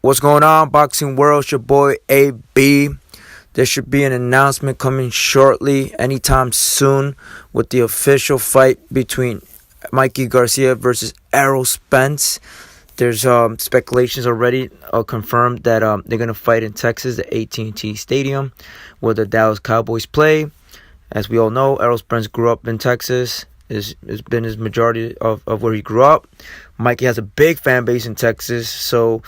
What's going on, Boxing World? It's your boy AB. There should be an announcement coming shortly, anytime soon, with the official fight between Mikey Garcia versus Errol Spence. There's speculations already confirmed that they're gonna fight in Texas, the AT&T Stadium, where the Dallas Cowboys play. As we all know, Errol Spence grew up in Texas. Has been his majority of where he grew up. Mikey has a big fan base in Texas, so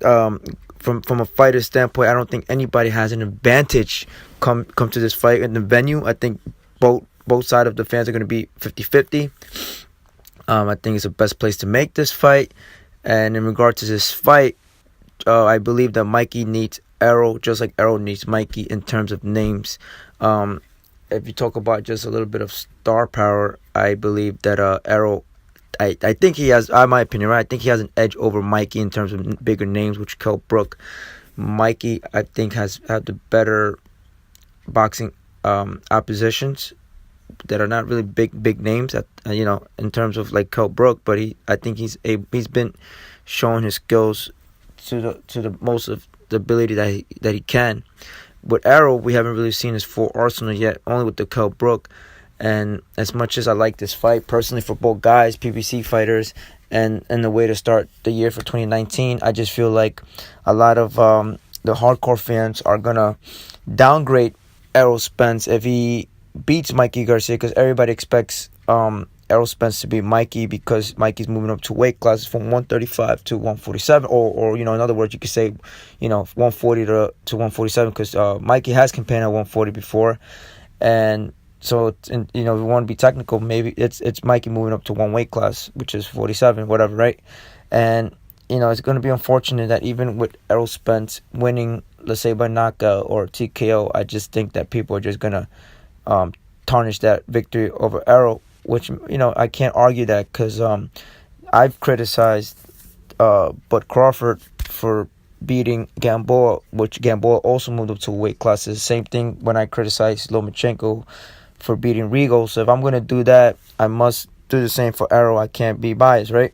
from a fighter standpoint, I don't think anybody has an advantage come to this fight in the venue. I think both sides of the fans are going to be 50-50. I think it's the best place to make this fight. And in regard to this fight, I believe that Mikey needs Errol just like Errol needs Mikey in terms of names. If you talk about just a little bit of star power, I believe that Errol, I think he has, in my opinion, right? I think he has an edge over Mikey in terms of bigger names, which Kell Brook. Mikey, I think, has had the better boxing oppositions that are not really big names, in terms of like Kell Brook. But I think he's been showing his skills to the most of the ability that he can. With Errol, we haven't really seen his full arsenal yet, only with the Kell Brook. And as much as I like this fight personally for both guys, PBC fighters, and the way to start the year for 2019, I just feel like a lot of the hardcore fans are going to downgrade Errol Spence if he beats Mikey Garcia, because everybody expects Errol Spence to beat Mikey because Mikey's moving up to weight classes from 135 to 147, or in other words, you could say 140 to 147, because Mikey has campaigned at 140 before. And so, if we want to be technical, maybe it's Mikey moving up to one weight class, which is 47, whatever, right? And it's going to be unfortunate that even with Errol Spence winning, let's say by knockout or TKO, I just think that people are just going to tarnish that victory over Errol, which I can't argue that, because I've criticized Bud Crawford for beating Gamboa, which Gamboa also moved up to weight classes. Same thing when I criticized Lomachenko for beating Regal. So if I'm going to do that, I must do the same for Errol. I can't be biased, right?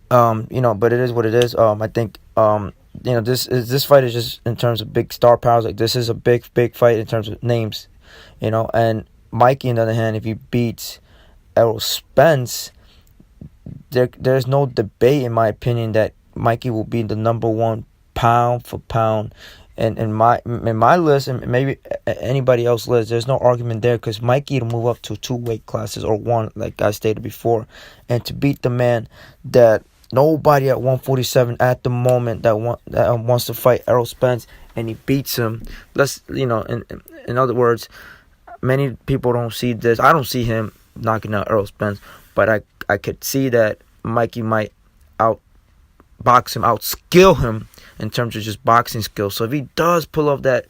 But it is what it is. I think this fight is just in terms of big star powers. Like, this is a big fight in terms of names, and Mikey, on the other hand, if he beats Errol Spence, there's no debate, in my opinion, that Mikey will be the number one pound for pound. And in my list, and maybe anybody else's list, there's no argument there, because Mikey to move up to 2 weight classes or 1, like I stated before, and to beat the man that nobody at 147 at the moment that wants to fight Errol Spence, and he beats him. In other words, many people don't see this. I don't see him knocking out Errol Spence, but I could see that Mikey might outbox him, outskill him in terms of just boxing skills. So if he does pull off that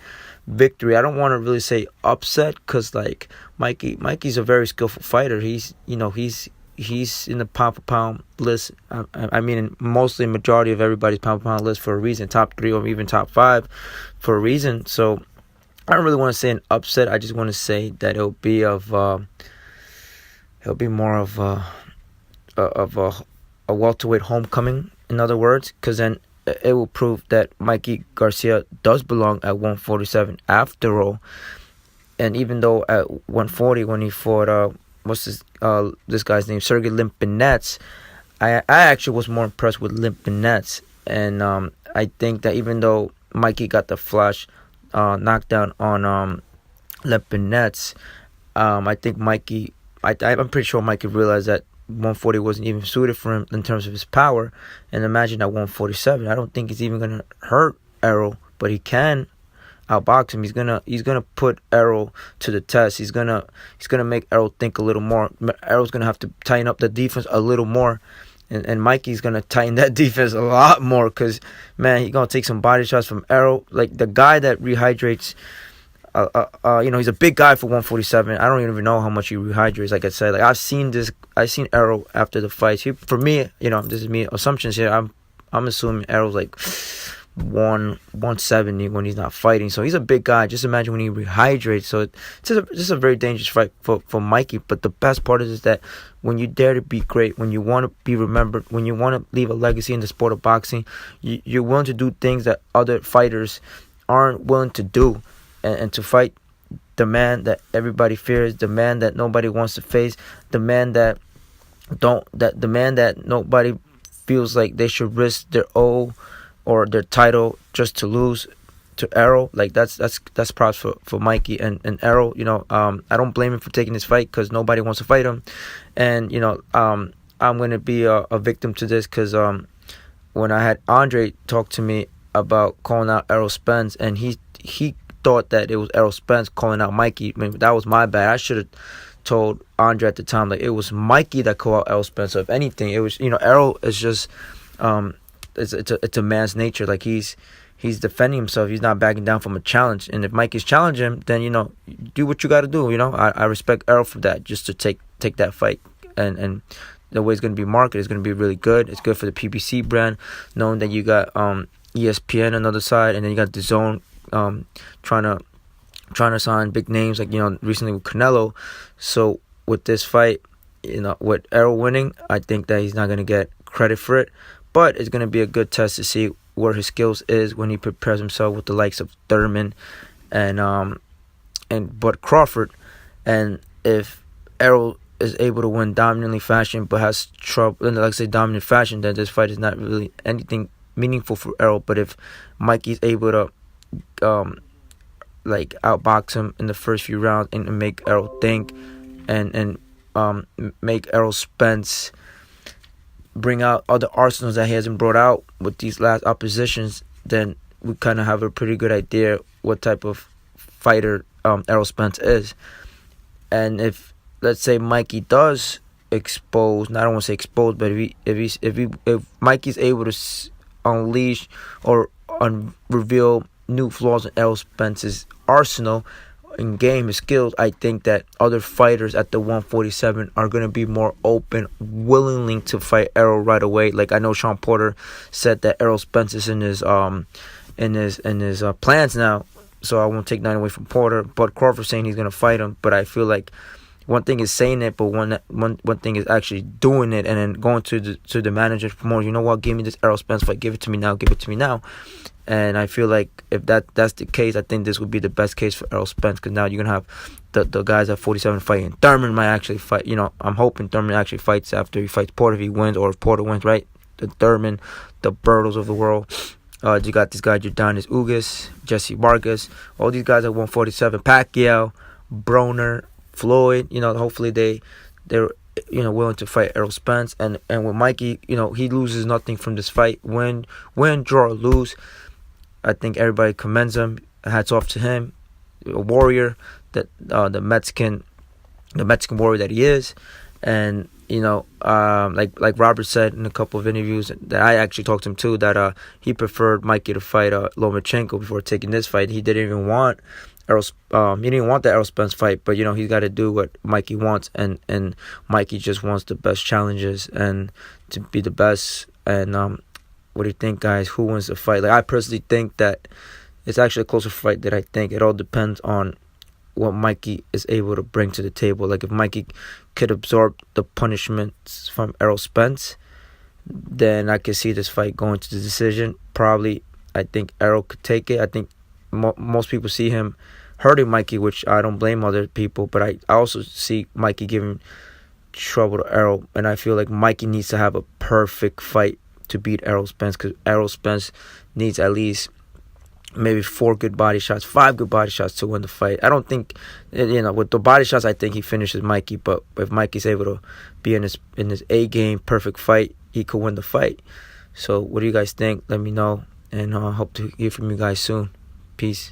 victory, I don't want to really say upset, because like Mikey's a very skillful fighter. He's in the pound for pound list. I mean, mostly majority of everybody's pound for pound list for a reason, top 3 or even top 5 for a reason. So I don't really want to say an upset. I just want to say that it'll be more of a welterweight homecoming, in other words, because then it will prove that Mikey Garcia does belong at 147 after all. And even though at 140, when he fought this guy's name, Sergey Limpinets, I actually was more impressed with Limpinets. And I think that even though Mikey got the flash knockdown on Limpinets, I think Mikey, I'm pretty sure Mikey realized that 140 wasn't even suited for him in terms of his power. And imagine at 147, I don't think he's even gonna hurt Errol, but he can outbox him. He's gonna put Errol to the test. He's gonna make Errol think a little more. Errol's gonna have to tighten up the defense a little more, and Mikey's gonna tighten that defense a lot more, because man, he's gonna take some body shots from Errol. Like, the guy that rehydrates. He's a big guy for 147. I don't even know how much he rehydrates. Like I said, I've seen Errol after the fights. For me, this is me assumptions here. I'm assuming Errol's like 170 when he's not fighting. So he's a big guy. Just imagine when he rehydrates. So it's just a very dangerous fight for Mikey. But the best part is that when you dare to be great, when you want to be remembered, when you want to leave a legacy in the sport of boxing, you're willing to do things that other fighters aren't willing to do, and to fight the man that everybody fears, the man that nobody wants to face, the man that nobody feels like they should risk their O or their title just to lose to Errol. Like that's props for Mikey and Errol. I don't blame him for taking this fight because nobody wants to fight him, and I'm gonna be a victim to this because when I had Andre talk to me about calling out Errol Spence, and he thought that it was Errol Spence calling out Mikey. I mean, that was my bad. I should have told Andre at the time, like, it was Mikey that called out Errol Spence. So if anything, it was, Errol is just it's a man's nature. Like he's defending himself. He's not backing down from a challenge. And if Mikey's challenging him, then do what you got to do. I respect Errol for that, just to take that fight, and the way it's going to be marketed is going to be really good. It's good for the PBC brand, knowing that you got ESPN on the other side, and then you got the Zone trying to sign big names, like recently with Canelo. So with this fight, with Errol winning, I think that he's not going to get credit for it, but it's going to be a good test to see where his skills is when he prepares himself with the likes of Thurman and Bud Crawford. And if Errol is able to win dominantly fashion but has trouble in, like I say, dominant fashion, then this fight is not really anything meaningful for Errol. But if Mikey's able to outbox him in the first few rounds and make Errol think, and make Errol Spence bring out other arsenals that he hasn't brought out with these last oppositions, then we kind of have a pretty good idea what type of fighter Errol Spence is. And if, let's say, Mikey does expose, I don't want to say expose, but if Mikey's able to unleash or reveal new flaws in Errol Spence's arsenal in game, his skills, I think that other fighters at the 147 are going to be more open, willingly to fight Errol right away. Like I know Sean Porter said that Errol Spence is in his plans now, so I won't take nothing away from Porter. But Crawford saying he's going to fight him, but I feel like one thing is saying it, but one thing is actually doing it, and then going to the manager's promoter. You know what? Give me this Errol Spence fight. Give it to me now. Give it to me now. And I feel like if that's the case, I think this would be the best case for Errol Spence, because now you're gonna have the guys at 47 fighting. Thurman might actually fight. I'm hoping Thurman actually fights after he fights Porter, if he wins, or if Porter wins, right? The Thurman, the Bertles of the world. You got this guy Jordanis Ugas, Jesse Vargas, all these guys at 147. Pacquiao, Broner, Floyd. Hopefully they're willing to fight Errol Spence. And with Mikey, he loses nothing from this fight. Win, draw, or lose, I think everybody commends him. Hats off to him, a warrior, that the Mexican warrior that he is. And like Robert said in a couple of interviews that I actually talked to him too, that he preferred Mikey to fight Lomachenko before taking this fight. He didn't even want he didn't want the Errol Spence fight, but he's got to do what Mikey wants, and Mikey just wants the best challenges and to be the best. And what do you think, guys? Who wins the fight? Like, I personally think that it's actually a closer fight than I think. It all depends on what Mikey is able to bring to the table. Like, if Mikey could absorb the punishments from Errol Spence, then I could see this fight going to the decision. Probably, I think Errol could take it. I think most people see him hurting Mikey, which I don't blame other people, but I also see Mikey giving trouble to Errol, and I feel like Mikey needs to have a perfect fight to beat Errol Spence, because Errol Spence needs at least maybe 4 good body shots, 5 good body shots to win the fight. I don't think, with the body shots, I think he finishes Mikey, but if Mikey's able to be in his A game, perfect fight, he could win the fight. So what do you guys think? Let me know, and I hope to hear from you guys soon. Peace.